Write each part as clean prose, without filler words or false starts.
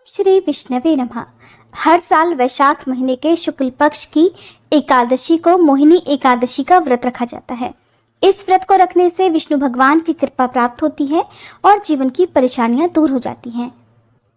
श्री विष्णवे नमः। हर साल वैशाख महीने के शुक्ल पक्ष की एकादशी को मोहिनी एकादशी का व्रत रखा जाता है। इस व्रत को रखने से विष्णु भगवान की कृपा प्राप्त होती है और जीवन की परेशानियां दूर हो जाती हैं।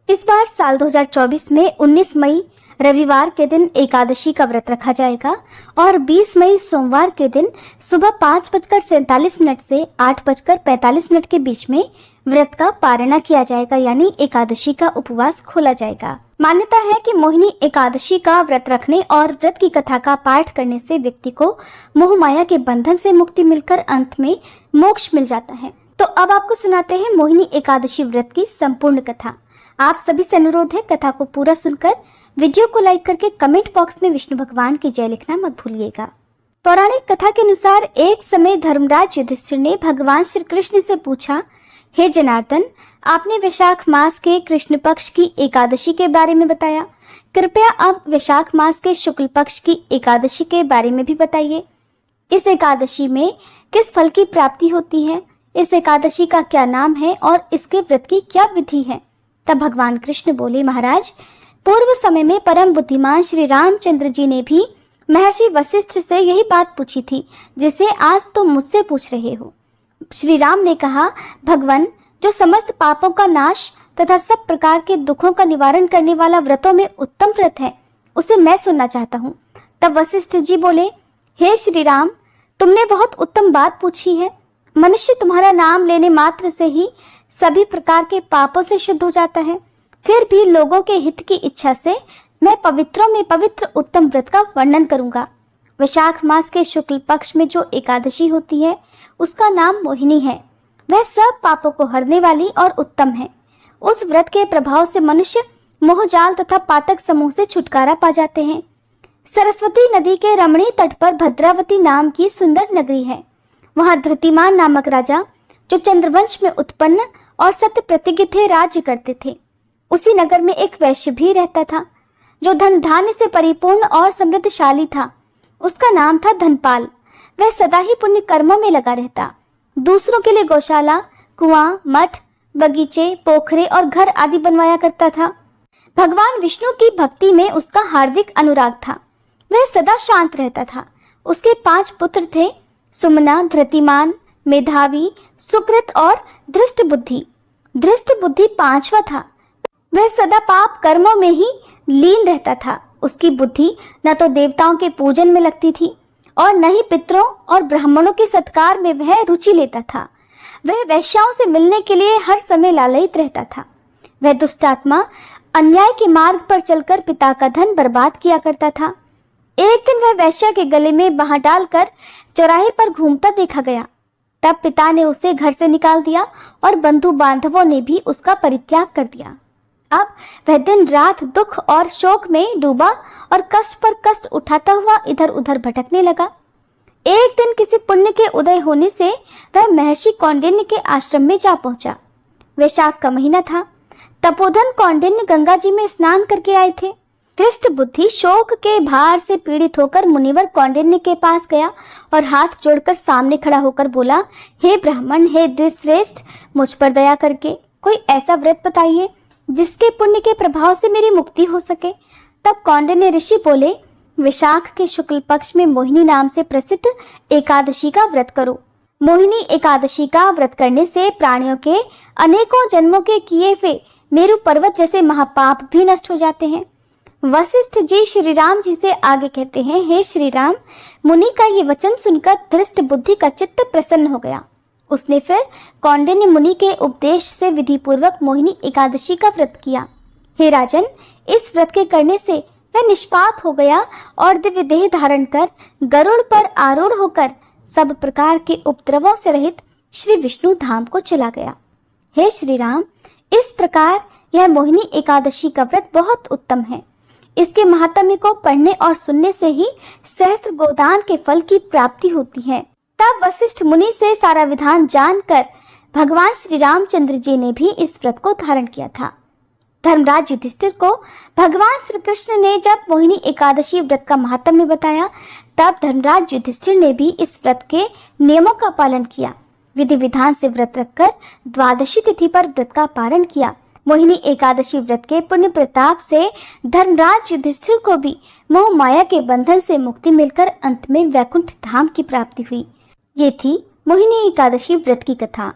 इस बार साल 2024 में 19 मई रविवार के दिन एकादशी का व्रत रखा जाएगा और 20 मई सोमवार के दिन सुबह 5:47 से 8:45 के बीच में व्रत का पारणा किया जाएगा, यानी एकादशी का उपवास खोला जाएगा। मान्यता है कि मोहिनी एकादशी का व्रत रखने और व्रत की कथा का पाठ करने से व्यक्ति को मोह माया के बंधन से मुक्ति मिलकर अंत में मोक्ष मिल जाता है। तो अब आपको सुनाते हैं मोहिनी एकादशी व्रत की संपूर्ण कथा। आप सभी से अनुरोध है, कथा को पूरा सुनकर वीडियो को लाइक करके कमेंट बॉक्स में विष्णु भगवान की जय लिखना मत भूलिएगा। पौराणिक कथा के अनुसार एक समय धर्मराज युधिष्ठिर ने भगवान श्री कृष्ण से पूछा, हे जनार्दन, आपने वैशाख मास के कृष्ण पक्ष की एकादशी के बारे में बताया, कृपया अब वैशाख मास के शुक्ल पक्ष की एकादशी के बारे में भी बताइए। इस एकादशी में किस फल की प्राप्ति होती है, इस एकादशी का क्या नाम है और इसके व्रत की क्या विधि है। तब भगवान कृष्ण बोले, महाराज, पूर्व समय में परम बुद्धिमान श्री रामचंद्र जी ने भी महर्षि वशिष्ठ से यही बात पूछी थी, जिसे आज तुम मुझसे पूछ रहे हो। श्री राम ने कहा, भगवान, जो समस्त पापों का नाश तथा सब प्रकार के दुखों का निवारण करने वाला व्रतों में उत्तम व्रत है, उसे मैं सुनना चाहता हूँ। तब वशिष्ठ जी बोले, हे श्री राम, तुमने बहुत उत्तम बात पूछी है। मनुष्य तुम्हारा नाम लेने मात्र से ही सभी प्रकार के पापों से शुद्ध हो जाता है। फिर भी लोगों के हित की इच्छा से मैं पवित्रों में पवित्र उत्तम व्रत का वर्णन करूंगा। वैशाख मास के शुक्ल पक्ष में जो एकादशी होती है उसका नाम मोहिनी है। वह सब पापों को हरने वाली और उत्तम है। उस व्रत के प्रभाव से मनुष्य मोहजाल तथा पातक समूह से छुटकारा पा जाते हैं। सरस्वती नदी के रमणीय तट पर भद्रावती नाम की सुंदर नगरी है। वहां धृतिमान नामक राजा, जो चंद्रवंश में उत्पन्न और सत्य प्रतिज्ञ थे, राज्य करते थे। उसी नगर में एक वैश्य भी रहता था, जो धन धान्य से परिपूर्ण और समृद्धशाली था। उसका नाम था धनपाल। वह सदा ही पुण्य कर्मों में लगा रहता। दूसरों के लिए गौशाला, कुआं, मठ, बगीचे, पोखरे और घर आदि बनवाया करता था। भगवान विष्णु की भक्ति में उसका हार्दिक अनुराग था। वह सदा शांत रहता था। उसके 5 पुत्र थे, सुमना, धृतिमान, मेधावी, सुकृत और धृष्ट बुद्धि। धृष्ट बुद्धि 5वां था। वह सदा पाप कर्मों में ही लीन रहता था। उसकी बुद्धि न तो देवताओं के पूजन में लगती थी और न ही पितरों और ब्राह्मणों के सत्कार में वह रुचि लेता था। वह वैश्याओं से मिलने के लिए हर समय लालयित रहता था। वह दुष्टात्मा अन्याय के मार्ग पर चलकर पिता का धन बर्बाद किया करता था। एक दिन वह वैश्या के गले में बांह डालकर चौराहे पर घूमता देखा गया। तब पिता ने उसे घर से निकाल दिया और बंधु बांधवों ने भी उसका परित्याग कर दिया। अब वह दिन रात दुख और शोक में डूबा और कष्ट पर कष्ट उठाता हुआ इधर उधर भटकने लगा। एक दिन किसी पुण्य के उदय होने से वह महर्षि कौंडिन्य के आश्रम में जा पहुंचा। वैशाख का महीना था। तपोधन कौंडिन्य गंगा जी में स्नान करके आए थे। धृष्ट बुद्धि शोक के भार से पीड़ित होकर मुनिवर कौंडिन्य के पास गया और हाथ जोड़कर सामने खड़ा होकर बोला, हे ब्राह्मण, हे द्विश्रेष्ठ, मुझ पर दया करके कोई ऐसा व्रत बताइए जिसके पुण्य के प्रभाव से मेरी मुक्ति हो सके। तब कौंडिन्य ऋषि बोले, वैशाख के शुक्ल पक्ष में मोहिनी नाम से प्रसिद्ध एकादशी का व्रत करो। मोहिनी एकादशी का व्रत करने से प्राणियों के अनेकों जन्मों के किए हुए मेरु पर्वत जैसे महापाप भी नष्ट हो जाते हैं। वशिष्ठ जी श्री राम जी से आगे कहते हैं, हे श्री राम, मुनि का ये वचन सुनकर धृष्ट बुद्धि का चित्त प्रसन्न हो गया। उसने फिर कौंडिन्य मुनि के उपदेश से विधि पूर्वक मोहिनी एकादशी का व्रत किया। हे राजन, इस व्रत के करने से वह निष्पाप हो गया और दिव्य देह धारण कर गरुड़ पर आरूढ़ होकर सब प्रकार के उपद्रवों से रहित श्री विष्णु धाम को चला गया। हे श्री राम, इस प्रकार यह मोहिनी एकादशी का व्रत बहुत उत्तम है। इसके महात्म्य को पढ़ने और सुनने से ही सहस्त्र गोदान के फल की प्राप्ति होती है। तब वशिष्ठ मुनि से सारा विधान जानकर भगवान श्री रामचंद्र जी ने भी इस व्रत को धारण किया था। धर्मराज युधिष्ठिर को भगवान श्री कृष्ण ने जब मोहिनी एकादशी व्रत का महात्म्य बताया, तब धर्मराज युधिष्ठिर ने भी इस व्रत के नियमों का पालन किया। विधि विधान से व्रत रखकर द्वादशी तिथि पर व्रत का पारण किया। मोहिनी एकादशी व्रत के पुण्य प्रताप से धर्मराज युधिष्ठिर को भी मोह माया के बंधन से मुक्ति मिलकर अंत में वैकुंठ धाम की प्राप्ति हुई। ये थी मोहिनी एकादशी व्रत की कथा।